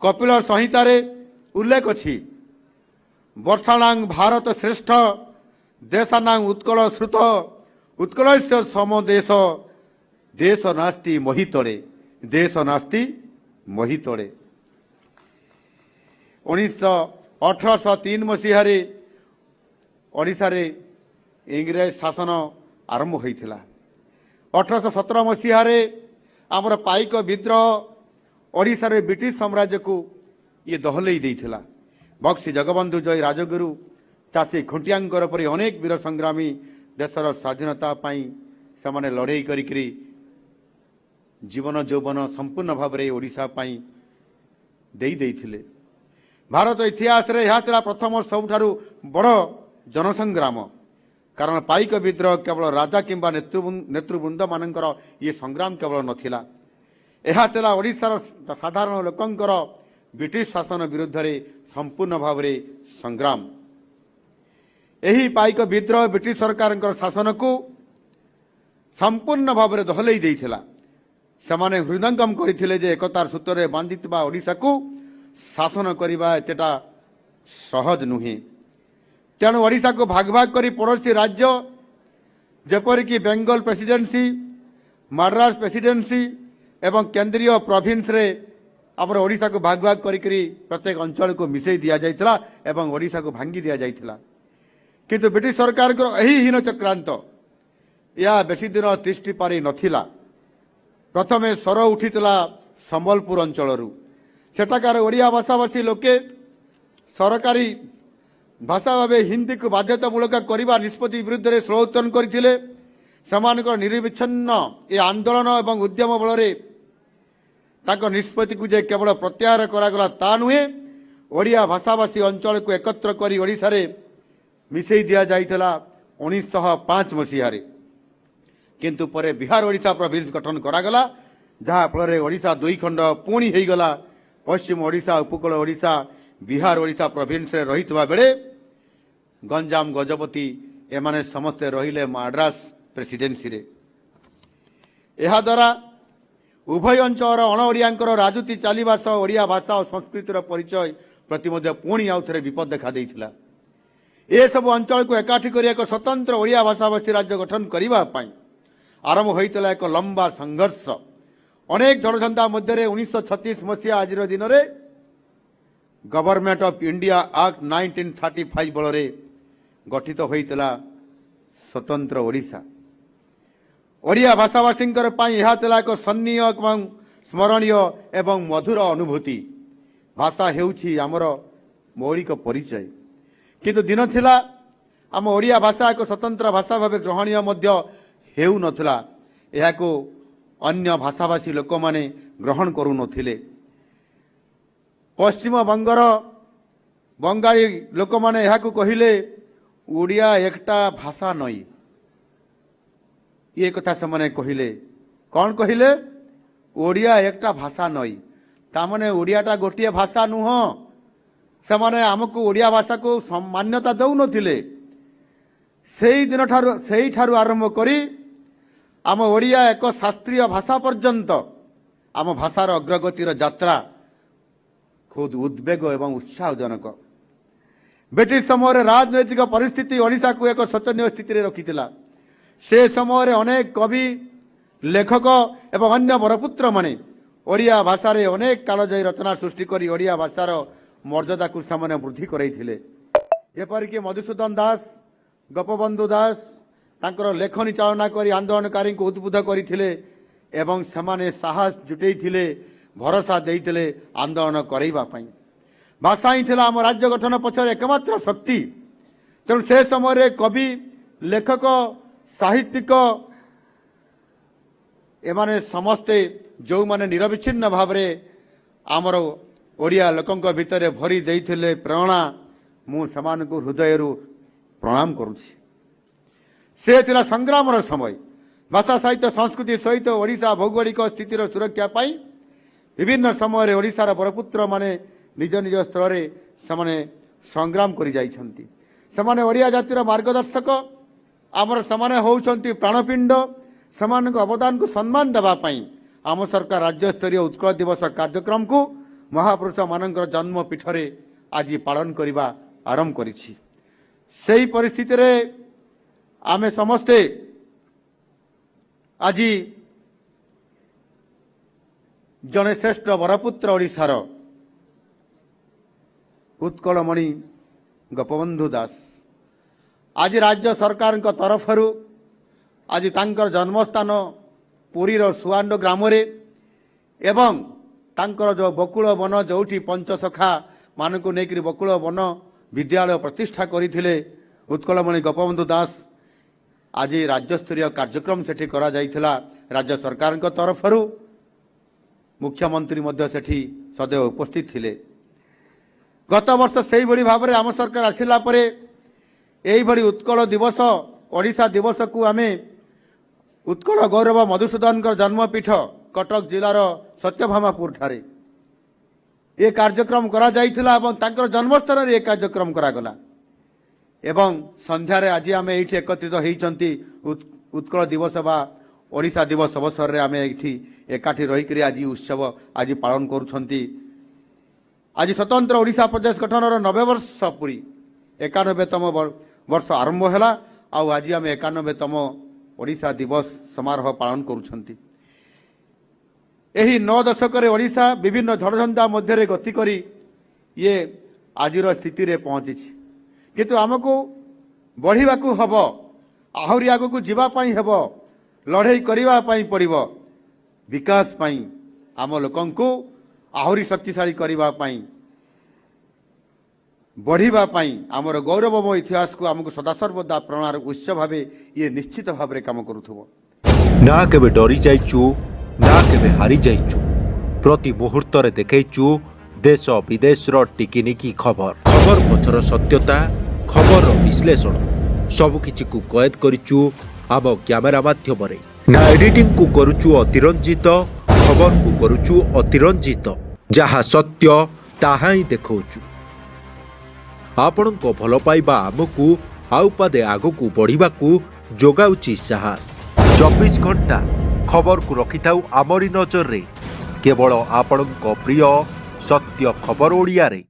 कपिल संहितार उल्लेख अच्छी वर्षाणां भारत श्रेष्ठ देशानां उत्कल श्रुत उत्कलस्य समदेश देश नास्ति मोहितड़े देश नास्ति मोहितड़े 1803 मसीह ओडिशा रे इंग्रेज शासन आरंभ होता 1817 मसीह आमर पाइक विद्रोह ओडिशा रे ब्रिटिश साम्राज्य को ये दहलई देइथिला। बक्सी जगबंधु जय राजगुरु चाषी खुंटियांकर परि अनेक वीर संग्रामी देशर स्वाधीनता पाई से लड़े करी जीवन यौवन संपूर्ण भाव में ओडिशा पाई देई देइथिले। भारत इतिहास रे यह प्रथम सबुठारु बड़ जनसंग्राम कारण पाइक विद्रोह केवल राजा किंबा नेतृवृंद मानकर ये संग्राम केवल नथिला यह ओडिशार साधारण लोकंकर ब्रिटिश शासन विरुद्ध रे संपूर्ण भाव में संग्राम। यही पाइक विद्रोह ब्रिटिश सरकार शासन को संपूर्ण भाव में दहलई देइथिला। सेमाने हृदयंगम करथिले जे एकतार सूत्र बांधिथिबा ओडिशा को शासन करबा एतेटा सहज नुहे। तेणु ओडिशा को भाग भाग करी पड़ोसी राज्य जेपरिक बेंगल प्रेसिडेंसी मद्रास प्रेसिडेंसी एवं केंद्रीय प्रोविंस रे आमर ओडिशा को भाग भाग करी प्रत्येक अंचल को मिसई दिया जाइथिला एवं ओडिशा को भांगी दिया जाइथिला। किंतु ब्रिटिश सरकार को यही हीन चक्रांत या बेसी दिन तिष्ठि पारि नथिला। प्रथमे स्वर उठितला संबलपुर अंचलरू सेठाकार ओडिया भाषाभाषी लोके सरकारी भाषा भाव हिंदी को बाध्यतामूलक करने निष्पत्ति विरुद्ध में स्वर उत्तोलन करथिले। समानकर निरविच्छिन्न ए आंदोलन एवं उद्यम बल निष्पत्ति को जे केवल प्रत्याहार करागला ता नुहे ओडिया भाषाभाषी अंचल को एकत्र करी ओडिशा रे मिसई दिया जाइथिला 1905 मसीह किंतु परे बिहार ओडिशा प्रोविंस गठन करागला जहा फल ओडिशा दुई खंड पुणी होगला। पश्चिम ओडिशा उपकूल ओडिशा बिहार ओडिशा प्रोविंस रे रहितबा बेले गंजाम गजपति एमाने समस्ते रहिले मद्रास प्रेसिडेंसी रे। एहा द्वारा उभय अंचल अणओडियांकर राजनीति चलवा सह ओडिया भाषा और संस्कृतिर परिचय प्रति पुणी आउ थे विपद देखा देइथिला। ए सब अंचल को एकाठी कर एक स्वतंत्र ओडिया भाषाभाषी राज्य गठन करने आरंभ होता एक लंबा संघर्ष। अनेक जनसंख्या मध्य 1936 मसीहा आज दिन में गवर्नमेंट ऑफ इंडिया एक्ट 1935 बल गठित होता स्वतंत्र ओडिशा। ओडिया भाषाभाषी यह एक सन्नीय एवं स्मरणीय एवं मधुर अनुभूति। भाषा हेउछि आमर मौलिक परिचय किंतु दिन थिला आम ओडिया भाषा एक स्वतंत्र भाषा भाव ग्रहणीय मध्य हेउ नथिला। एहाको अन्य भाषाभाषी लोक माने ग्रहण करू नथिले। पश्चिम बंगर बंगाली लोक माने एहाको कहिले ओडिया एकटा भाषा नई। ये कथा से माने कहिले कौन कहिले ओडिया एकटा भाषा नई तामने ओडियाटा गोटे भाषा नुह। से माने आमको ओडिया भाषा को मान्यता दौ नथिले। सेही दिन ठारू आरंभ करी आम ओडिया एक शास्त्रीय भाषा पर्यंत आम भाषार अग्रगतिर यात्रा खुद उद्वेग एवं उत्साहजनक। ब्रिटिश समय राजनैतिक परिस्थिति ओडिशा को एक शोचनीय स्थिति रखिथिला। से समय अनेक कवि लेखक एवं अन्य बरपुत्र माने ओडिया भाषा रे अनेक कालजयी रचना सृष्टि करी ओडिया भाषार मर्यादा को सामने वृद्धि करैथिले। एपरिक मधुसूदन दास गोपबंधु दास तांकर लेखनी चालना करी आंदोलनकारी को उद्बुद्ध करथिले एवं समाने साहस जुटेइथिले भरोसा देइथिले आंदोलन करैबा पई। भाषा ही थिला आम राज्य गठन पछरे एकमात्र शक्ति। तेणु से समय कवि लेखक साहित्यिक एमाने समस्ते जो माने निरविच्छिन्न भाव रे आमर ओडिया लोकंक भितर भरी देइथिले प्रेरणा मु समान को हृदयरू प्रणाम करुछि। से थिला संग्रामर समय भाषा साहित्य संस्कृति सहित ओडिशा भौगोलिक स्थितिर सुरक्षा पाई विभिन्न समय ओडिशार बरपुत्र माने निज निज स्तर रे समाने संग्राम करि जाइछन्ति। समाने ओडिया जातिर मार्गदर्शक आमर समाने होउछन्ति प्राणपिंड। समान अवदान को सम्मान देवा पाई आम सरकार राज्य स्तरीय उत्कल दिवस कार्यक्रम को महापुरुष मानकर जन्म पीठरे आज पालन करने आरंभ करिछि। सेही परिस्थिति रे आमे समस्ते आज जने श्रेष्ठ बरपुत्र ओडिशार उत्कलमणि गोपबंधु दास आज राज्य सरकार तरफ आज तांकर जन्मस्थान पुरीर सुआंड ग्राम रे एवं तांकर जो बकुल वन जोठी पंचसखा मानक नेकरी बकुल वन विद्यालय प्रतिष्ठा करथिले उत्कलमणि गोपबंधु दास आज राज्यस्तरीय कार्यक्रम सेठी करा जाइथिला। राज्य सरकार तरफ मुख्यमंत्री मध्य सेठी सदैव उपस्थित थिले। गत वर्ष सेही भली भाव में आम सरकार आसिला परे एही भली उत्कल दिवस ओडिशा दिवस को आमे उत्कल गौरव मधुसूदन जन्मपीठ कटक जिलार सत्यभामापुर ठारे ये कार्यक्रम करा जाइथिला एवं तांकर जन्मस्थान रे कार्यक्रम करागला एवं संध्यारे आज आम ये एकत्रित होती उत्कल दिवस बा ओडिशा दिवस अवसर रे आम ये एकाठी रही आज उत्सव आज पालन करुछंती। आज स्वतंत्र ओडिशा प्रदेश गठनर 90 वर्ष पूरी 91तम वर्ष आरंभ है। आज आम 91तम ओडिशा दिवस समारोह पालन करुछंती। एही 9 दशक ओडिशा विभिन्न झड़झंझा मध्य गति करी ये आजिर स्थिति रे पहुंची किंतु आमको बढ़िबा को हबो आहुरी आगो को जीवा पाई हबो लड़ाई करिवा पाई पड़िबो विकास पाई आम लोकन को आहुरी शक्तिशाली करिवा पाई बढ़िबा पाई आमर गौरवमय इतिहास को आमको सदासर्वदा प्रणार उत्सव भावे ये निश्चित भाव काम करुथबो। ना केबे डरी जाइचु ना केबे हारी जाइचु प्रति मुहूर्त रे देखैचु देश विदेश रो टिकिनिकी खबर पछर सत्यता खबर विश्लेषण सबकिछि को कैद करिचु आम कैमेरा माध्यम रे। ना एडिटिंग को करुचु अतिरंजित खबर को करुचु अतिरंजित जहा सत्य ताहा ही देखौचु। आपणको भल पाइबा आमको आउ पादे आगकू बढ़िबाकू जोगाउची साहस। 24 घंटा खबर को रखिथाउ आमरी नजर रे केवल आपणको प्रिय सत्य खबर ओडिया रे।